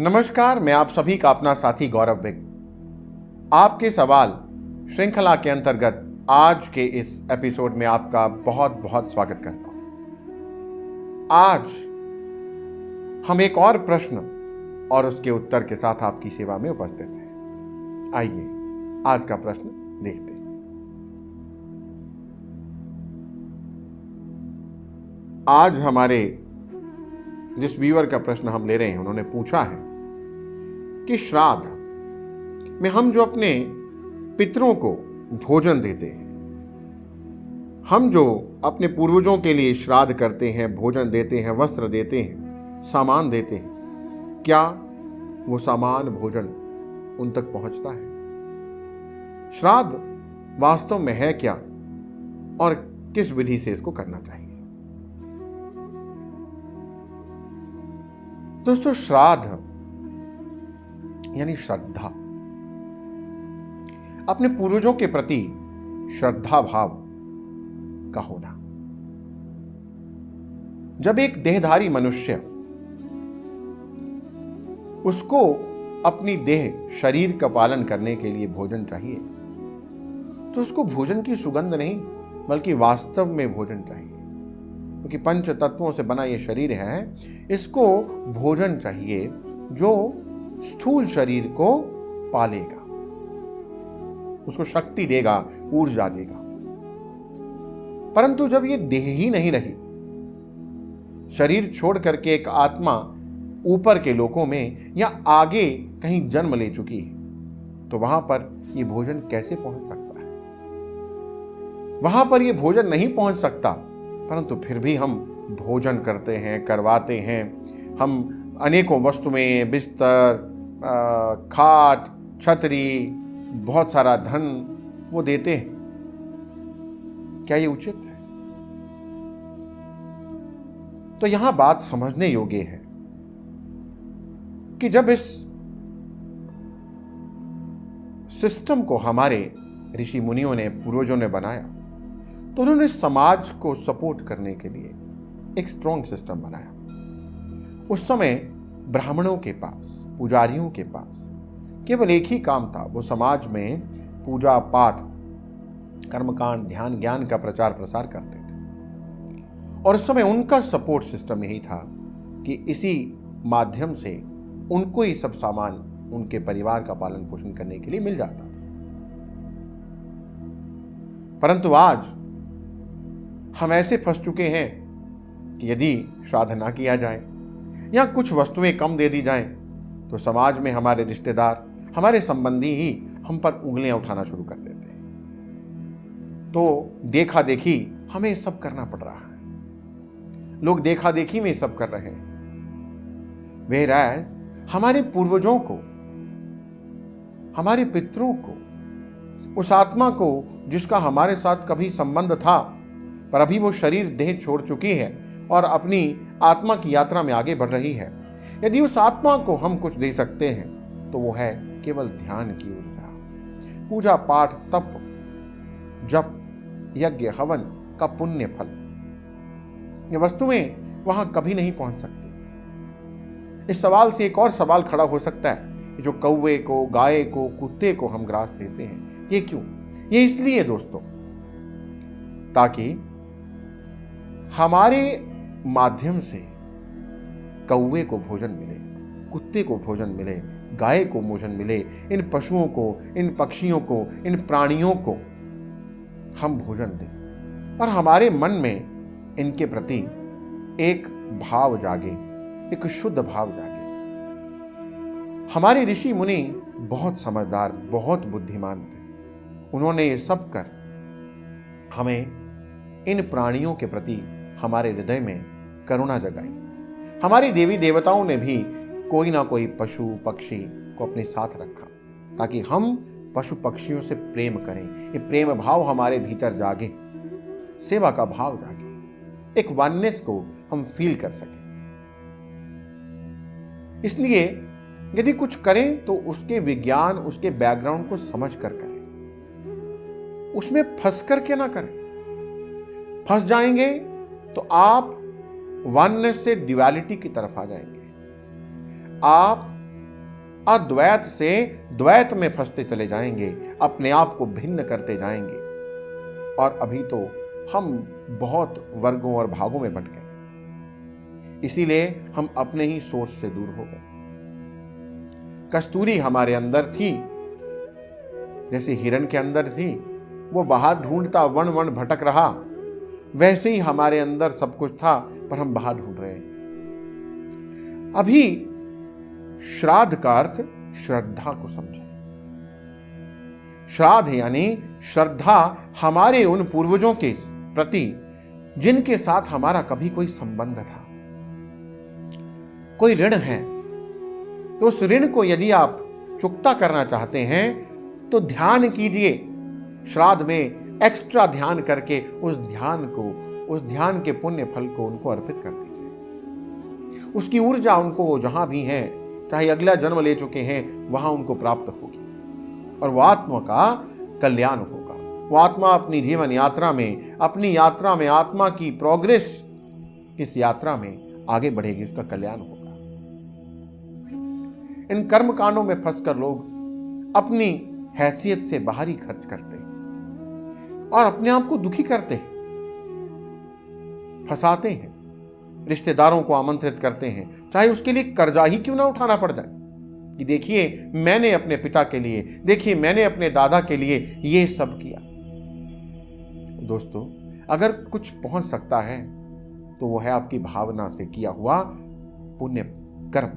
नमस्कार, मैं आप सभी का अपना साथी गौरव विग आपके सवाल श्रृंखला के अंतर्गत आज के इस एपिसोड में आपका बहुत बहुत स्वागत करता हूं। आज हम एक और प्रश्न और उसके उत्तर के साथ आपकी सेवा में उपस्थित हैं। आइए आज का प्रश्न देखते हैं। आज हमारे जिस व्यूअर का प्रश्न हम ले रहे हैं, उन्होंने पूछा है कि श्राद्ध में हम जो अपने पितरों को भोजन देते हैं, हम जो अपने पूर्वजों के लिए श्राद्ध करते हैं, भोजन देते हैं, वस्त्र देते हैं, सामान देते हैं, क्या वो सामान भोजन उन तक पहुंचता है? श्राद्ध वास्तव में है क्या और किस विधि से इसको करना चाहिए? दोस्तों, श्राद्ध यानी श्रद्धा, अपने पूर्वजों के प्रति श्रद्धा भाव का होना। जब एक देहधारी मनुष्य उसको अपनी देह शरीर का पालन करने के लिए भोजन चाहिए, तो उसको भोजन की सुगंध नहीं बल्कि वास्तव में भोजन चाहिए, क्योंकि पंच तत्वों से बना ये शरीर है। इसको भोजन चाहिए जो स्थूल शरीर को पालेगा, उसको शक्ति देगा, ऊर्जा देगा। परंतु जब ये देह ही नहीं रही, शरीर छोड़ करके एक आत्मा ऊपर के लोकों में या आगे कहीं जन्म ले चुकी है, तो वहां पर ये भोजन कैसे पहुंच सकता है? वहां पर ये भोजन नहीं पहुंच सकता, परंतु फिर भी हम भोजन करते हैं, करवाते हैं। हम अनेकों वस्तुएं, बिस्तर, खाट, छतरी, बहुत सारा धन वो देते हैं। क्या ये उचित है? तो यहां बात समझने योग्य है कि जब इस सिस्टम को हमारे ऋषि मुनियों ने, पूर्वजों ने बनाया, तो उन्होंने समाज को सपोर्ट करने के लिए एक स्ट्रॉन्ग सिस्टम बनाया। उस समय ब्राह्मणों के पास, पुजारियों के पास केवल एक ही काम था, वो समाज में पूजा पाठ, कर्मकांड, ध्यान, ज्ञान का प्रचार प्रसार करते थे। और उस समय उनका सपोर्ट सिस्टम यही था कि इसी माध्यम से उनको ही सब सामान उनके परिवार का पालन पोषण करने के लिए मिल जाता था। परंतु आज हम ऐसे फंस चुके हैं कि यदि श्राद्ध ना किया जाए या कुछ वस्तुएं कम दे दी जाएं, तो समाज में हमारे रिश्तेदार, हमारे संबंधी ही हम पर उंगलियां उठाना शुरू कर देते हैं। तो देखा देखी हमें सब करना पड़ रहा है। लोग देखा देखी में सब कर रहे हैं। whereas हमारे पूर्वजों को, हमारे पितरों को, उस आत्मा को जिसका हमारे साथ कभी संबंध था, पर अभी वो शरीर देह छोड़ चुकी है और अपनी आत्मा की यात्रा में आगे बढ़ रही है, यदि उस आत्मा को हम कुछ दे सकते हैं तो वो है केवल ध्यान की ऊर्जा, पूजा पाठ, तप, जप, यज्ञ, हवन का पुण्य फल। ये वस्तुएं वहां कभी नहीं पहुंच सकती। इस सवाल से एक और सवाल खड़ा हो सकता है, जो कौवे को, गाय को, कुत्ते को हम ग्रास देते हैं, ये क्यों? ये इसलिए दोस्तों, ताकि हमारे माध्यम से कौवे को भोजन मिले, कुत्ते को भोजन मिले, गाय को भोजन मिले, इन पशुओं को, इन पक्षियों को, इन प्राणियों को हम भोजन दें और हमारे मन में इनके प्रति एक भाव जागे, एक शुद्ध भाव जागे। हमारे ऋषि मुनि बहुत समझदार, बहुत बुद्धिमान थे। उन्होंने ये सब कर हमें इन प्राणियों के प्रति हमारे हृदय में करुणा जगाई। हमारी देवी देवताओं ने भी कोई ना कोई पशु पक्षी को अपने साथ रखा, ताकि हम पशु पक्षियों से प्रेम करें, ये प्रेम भाव हमारे भीतर जागे, सेवा का भाव जागे, एक वननेस को हम फील कर सकें। इसलिए यदि कुछ करें तो उसके विज्ञान, उसके बैकग्राउंड को समझ कर करें, उसमें फंस करके ना करें। फंस जाएंगे तो आप वननेस से ड्युअलिटी की तरफ आ जाएंगे। आप अद्वैत से द्वैत में फंसते चले जाएंगे, अपने आप को भिन्न करते जाएंगे। और अभी तो हम बहुत वर्गों और भागों में बंट गए, इसीलिए हम अपने ही सोच से दूर हो गए। कस्तूरी हमारे अंदर थी, जैसे हिरण के अंदर थी, वो बाहर ढूंढता वन वन भटक रहा, वैसे ही हमारे अंदर सब कुछ था पर हम बाहर ढूंढ रहे हैं। अभी श्राद्ध का अर्थ श्रद्धा को समझें। श्राद्ध यानी श्रद्धा हमारे उन पूर्वजों के प्रति जिनके साथ हमारा कभी कोई संबंध था। कोई ऋण है तो उस ऋण को यदि आप चुकता करना चाहते हैं तो ध्यान कीजिए, श्राद्ध में एक्स्ट्रा ध्यान करके उस ध्यान के पुण्य फल को उनको अर्पित कर दीजिए। उसकी ऊर्जा उनको जहां भी है, चाहे अगला जन्म ले चुके हैं, वहां उनको प्राप्त होगी और वो आत्मा का कल्याण होगा। वो आत्मा अपनी जीवन यात्रा में, अपनी यात्रा में आत्मा की प्रोग्रेस, इस यात्रा में आगे बढ़ेगी, उसका कल्याण होगा। इन कर्म कांडों में फंसकर लोग अपनी हैसियत से बाहरी खर्च करते हैं और अपने आप को दुखी करते हैं, फंसाते हैं, रिश्तेदारों को आमंत्रित करते हैं, चाहे उसके लिए कर्जा ही क्यों ना उठाना पड़ जाए कि देखिए मैंने अपने पिता के लिए, देखिए मैंने अपने दादा के लिए ये सब किया। दोस्तों, अगर कुछ पहुंच सकता है तो वो है आपकी भावना से किया हुआ पुण्य कर्म,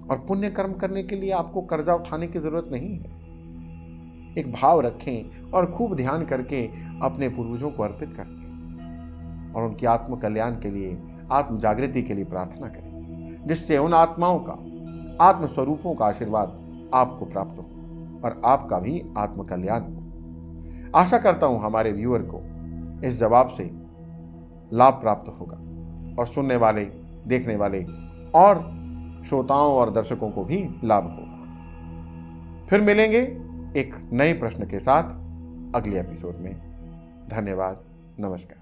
और पुण्य कर्म करने के लिए आपको कर्जा उठाने की जरूरत नहीं है। एक भाव रखें और खूब ध्यान करके अपने पूर्वजों को अर्पित करते हैं और उनकी आत्म कल्याण के लिए, आत्म जागृति के लिए प्रार्थना करें, जिससे उन आत्माओं का, आत्म स्वरूपों का आशीर्वाद आपको प्राप्त हो और आपका भी आत्म कल्याण हो। आशा करता हूं हमारे व्यूअर को इस जवाब से लाभ प्राप्त होगा और सुनने वाले, देखने वाले और श्रोताओं और दर्शकों को भी लाभ होगा। फिर मिलेंगे एक नए प्रश्न के साथ अगले एपिसोड में। धन्यवाद, नमस्कार।